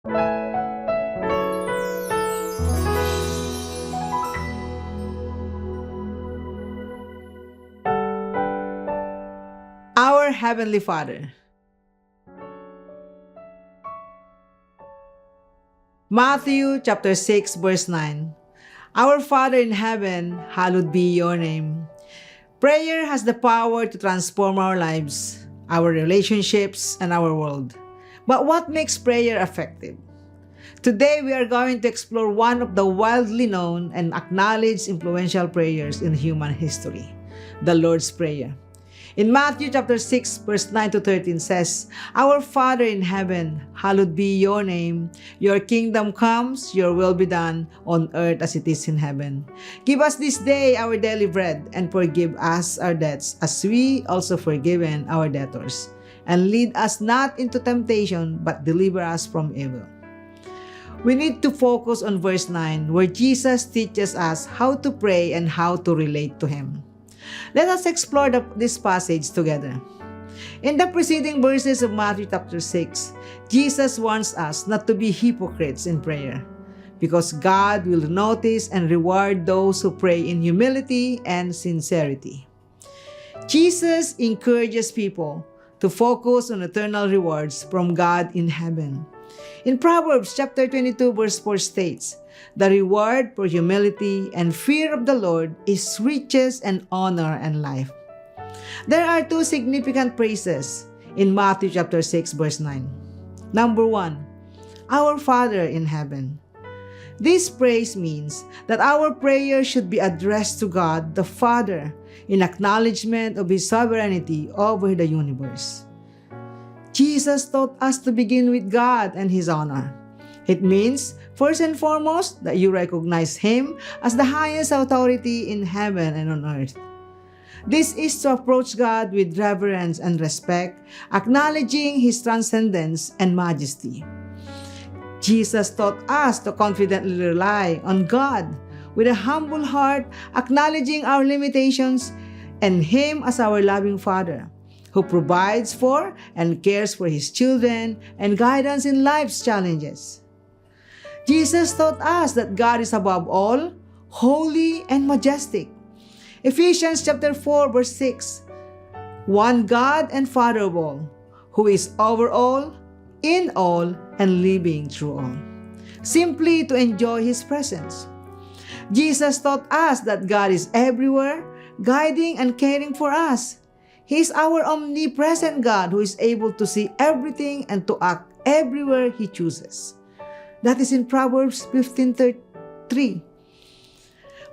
Our Heavenly Father. Matthew chapter 6 verse 9. Our Father in heaven, hallowed be your name. Prayer has the power to transform our lives, our relationships, and our world. But what makes prayer effective? Today, we are going to explore one of the widely known and acknowledged influential prayers in human history, the Lord's Prayer. In Matthew chapter 6, verse 9 to 13 says, Our Father in heaven, hallowed be your name. Your kingdom comes, your will be done on earth as it is in heaven. Give us this day our daily bread, and forgive us our debts, as we also forgiven our debtors. And lead us not into temptation, but deliver us from evil. We need to focus on verse 9, where Jesus teaches us how to pray and how to relate to Him. Let us explore this passage together. In the preceding verses of Matthew chapter 6, Jesus warns us not to be hypocrites in prayer, because God will notice and reward those who pray in humility and sincerity. Jesus encourages people to focus on eternal rewards from God in heaven. In Proverbs chapter 22 verse 4 states, The reward for humility and fear of the Lord is riches and honor and life. There are two significant praises in Matthew chapter 6 verse 9. Number 1, Our Father in heaven. This praise means that our prayer should be addressed to God the Father in acknowledgement of His sovereignty over the universe. Jesus taught us to begin with God and His honor. It means, first and foremost, that you recognize Him as the highest authority in heaven and on earth. This is to approach God with reverence and respect, acknowledging His transcendence and majesty. Jesus taught us to confidently rely on God with a humble heart, acknowledging our limitations and Him as our loving Father, who provides for and cares for His children and guidance in life's challenges. Jesus taught us that God is above all, holy and majestic. Ephesians chapter 4 verse 6, One God and Father of all, who is over all, in all, and living through all. Simply to enjoy His presence. Jesus taught us that God is everywhere, guiding and caring for us. He is our omnipresent God who is able to see everything and to act everywhere He chooses. That is in Proverbs 15:3.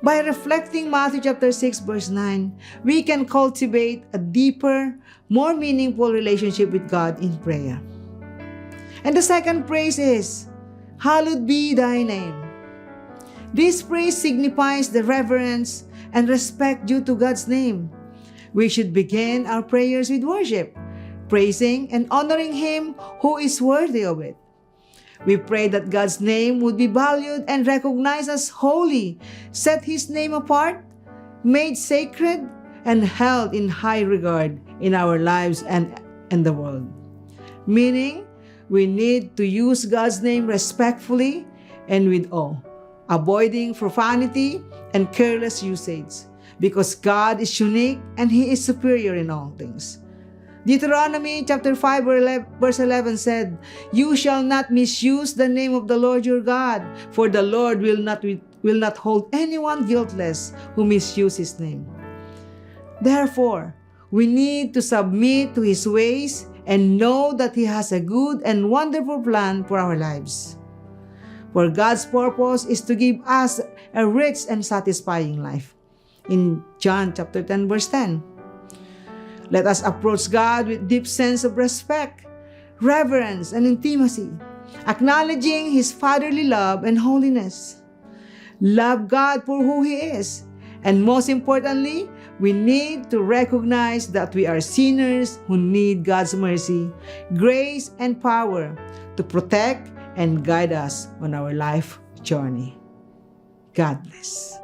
By reflecting Matthew chapter 6 verse 9, we can cultivate a deeper, more meaningful relationship with God in prayer. And the second praise is, Hallowed be thy name. This praise signifies the reverence and respect due to God's name. We should begin our prayers with worship, praising and honoring Him who is worthy of it. We pray that God's name would be valued and recognized as holy, set His name apart, made sacred, and held in high regard in our lives and in the world. Meaning, we need to use God's name respectfully and with awe, avoiding profanity and careless usage, because God is unique and He is superior in all things. Deuteronomy chapter 5 verse 11 said, You shall not misuse the name of the Lord your God, for the Lord will not hold anyone guiltless who misuse His name. Therefore, we need to submit to His ways and know that He has a good and wonderful plan for our lives. For God's purpose is to give us a rich and satisfying life. In John chapter 10 verse 10, let us approach God with deep sense of respect, reverence, and intimacy, acknowledging His fatherly love and holiness. Love God for who He is, and most importantly, we need to recognize that we are sinners who need God's mercy, grace, and power to protect and guide us on our life journey. God bless.